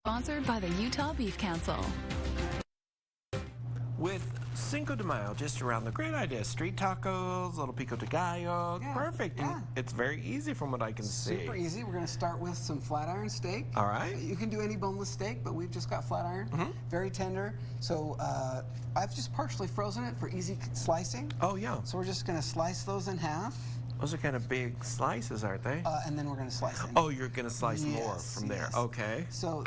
Sponsored by the Utah Beef Council. With Cinco de Mayo just around the great idea, street tacos, little pico de gallo, Yeah, perfect. yeah. And it's very easy from what I can see. Super easy. We're going to start with some flat iron steak. All right. You can do any boneless steak, but we've just got flat iron. Very tender. So I've just partially frozen it for easy slicing. Oh, yeah. So we're just going to slice those in half. Those are kind of big slices, aren't they? And then we're going to slice it. Oh, you're going to slice more from there. Yes. Okay. So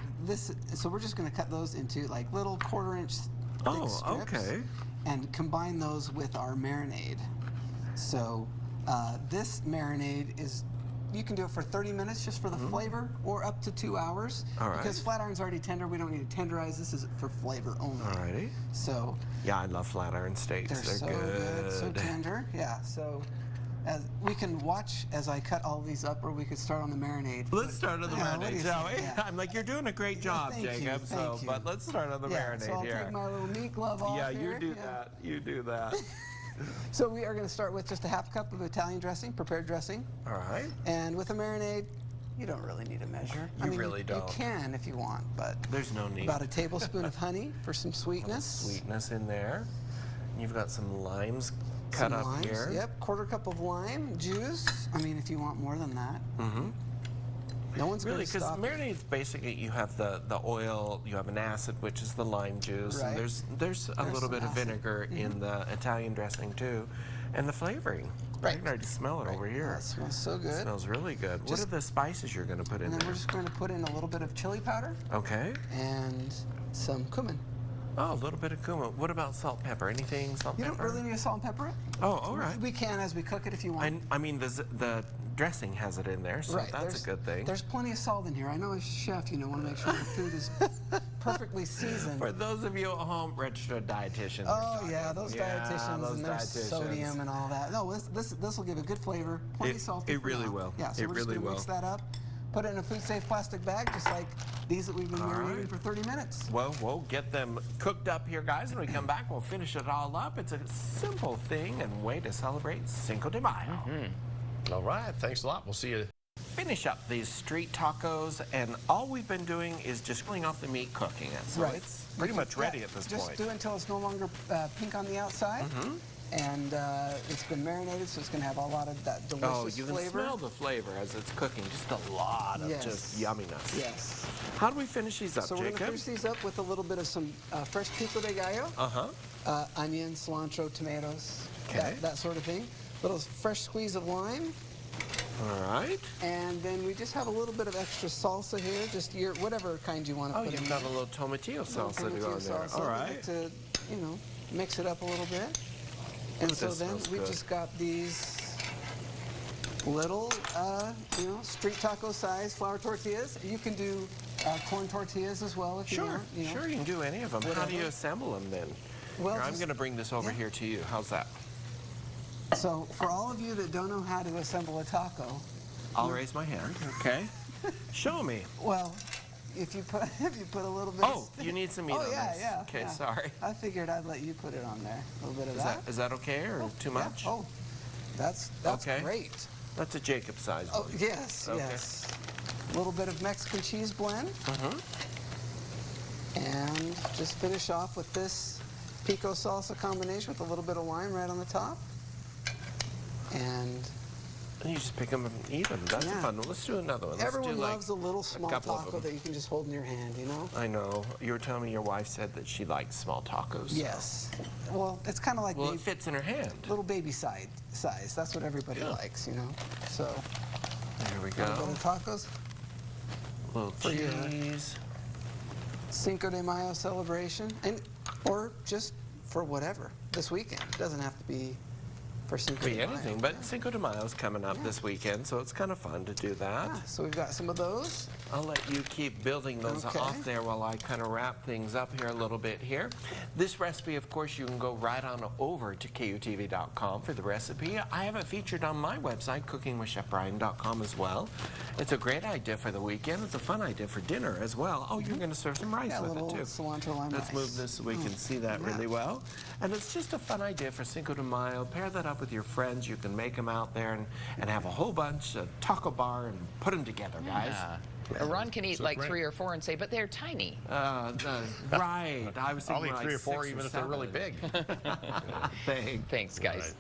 we're just going to cut those into like little 1/4-inch thick strips. Okay. And combine those with our marinade. So this marinade is, you can do it for 30 minutes just for the flavor, or up to 2 hours. All right. Because flat iron's already tender, we don't need to tenderize. This is for flavor only. All righty. So yeah, I love flat iron steaks. they're so good, so tender. Yeah. So as we can watch as I cut all these up, or we could start on the marinade. Let's start on the marinade, shall we? Yeah. I'm like, you're doing a great job, Thank you, Jacob. thank you. But let's start on the marinade so I'll here. take my little meat glove off Yeah, here. you do that. You do that. So we are going to start with just a 1/2 cup of Italian dressing, prepared dressing. All right. And with a marinade, you don't really need a measure. You really don't. You can if you want, but There's no need. about a tablespoon of honey for some sweetness. Sweetness in there. You've got some limes cut Some up limes, here. Yep, 1/4 cup of lime juice. I mean, if you want more than that. No one's Really, going to because stop. marinade's basically, you have the oil, you have an acid, which is the lime juice, Right. and there's a little some bit of acid. vinegar in the Italian dressing too, and the flavoring. I Right. can already smell it over here. Oh, it smells so It good. smells really good. What Just- are the spices you're going to put in And then there? we're just going to put in a little bit of chili powder Okay. and some cumin. Oh, a little bit of cumin. What about salt, pepper? Anything salt, You pepper? don't really need to salt and pepper it. Oh, all right. We can as we cook it if you want. I mean, the dressing has it in there, so that's there's- a good thing. There's plenty of salt in here. I know as a chef, want to make sure your food is perfectly seasoned. For those of you at home, registered dietitians. Oh yeah, those dietitians those and their dietitians. sodium and all that. No, this will give a good flavor. Plenty salty. It for really now. will. Yeah, so It we're just really gonna will. mix that up. Put it in a food-safe plastic bag, just like these that we've been marinating right. for 30 minutes. Well, we'll get them cooked up here, guys. When we come back, we'll finish it all up. It's a simple thing and way to celebrate Cinco de Mayo. All right, thanks a lot. We'll see you. Finish up these street tacos, and all we've been doing is just cooling off the meat, cooking it. So Right. it's pretty much ready at this Just point. do it until it's no longer pink on the outside. And it's been marinated, so it's going to have a lot of that delicious Oh, you can flavor. smell the flavor as it's cooking. Just a lot of Yes. just yumminess. Yes. How do we finish these up, So we're going to Jacob? finish these up with a little bit of some fresh pico de gallo. Onion, cilantro, tomatoes, Okay. that sort of thing. Little fresh squeeze of lime. All right. And then we just have a little bit of extra salsa here, just whatever kind you want to Oh, put in you've there. got a little tomatillo salsa to go Tomatillo in there. salsa, All we right. like to, mix it up a little bit. And Ooh, so this then smells we good. just got these little, street taco size flour tortillas. You can do corn tortillas as well if you Sure, want. sure, you can do any of them. How do you Whatever. assemble them then? Well, Here, I'm just- going to bring this over yeah. here to you. How's that? So for all of you that don't know how to assemble a taco, I'll raise my hand. Okay. Show me. well, if you put a little bit. Oh, you need some meat Oh on yeah, this. yeah. Okay, yeah. sorry. I figured I'd let you put it on there. A little bit of that. Is that okay or too Yeah. much? Oh, that's Okay. great. That's a Jacob size Oh one. yes, Okay. yes. A little bit of Mexican cheese blend, and just finish off with this pico salsa combination with a little bit of lime right on the top. And And you just pick them and eat them. That's a Yeah. fun one. Let's do another one. Let's everyone do like loves a little small couple of taco them. that you can just hold in your hand, I know. You were telling me your wife said that she likes small tacos. so- Yes. Well, it's kind of like Well, it fits in her hand. little baby size. That's what everybody likes, So There we a little go. bit of tacos. Little for your- cheese. Cinco de Mayo celebration, or just for whatever this weekend. It doesn't have to be for Cinco Could de be Mayo. anything, but Cinco de Mayo's coming up this weekend, so it's kind of fun to do that. Yeah, so we've got some of those. I'll let you keep building those Okay. off there while I kind of wrap things up here a little bit here. This recipe, of course, you can go right on over to KUTV.com for the recipe. I have it featured on my website, cookingwithchefbryan.com as well. It's a great idea for the weekend. It's a fun idea for dinner as well. Oh, you're going to serve some rice Yeah, a with it little too. cilantro lime Let's rice. move this so we can see that Yeah. really well. And it's just a fun idea for Cinco de Mayo. Pair that up with your friends. You can make them out there and have a whole bunch, a taco bar, and put them together, guys. Yeah. Ron can eat So like great. 3 or 4 and say, but they're tiny. Right. I was I'll thinking eat more 3 or like 4 6 even if they're really 7. big. Thanks. Thanks, guys. Right.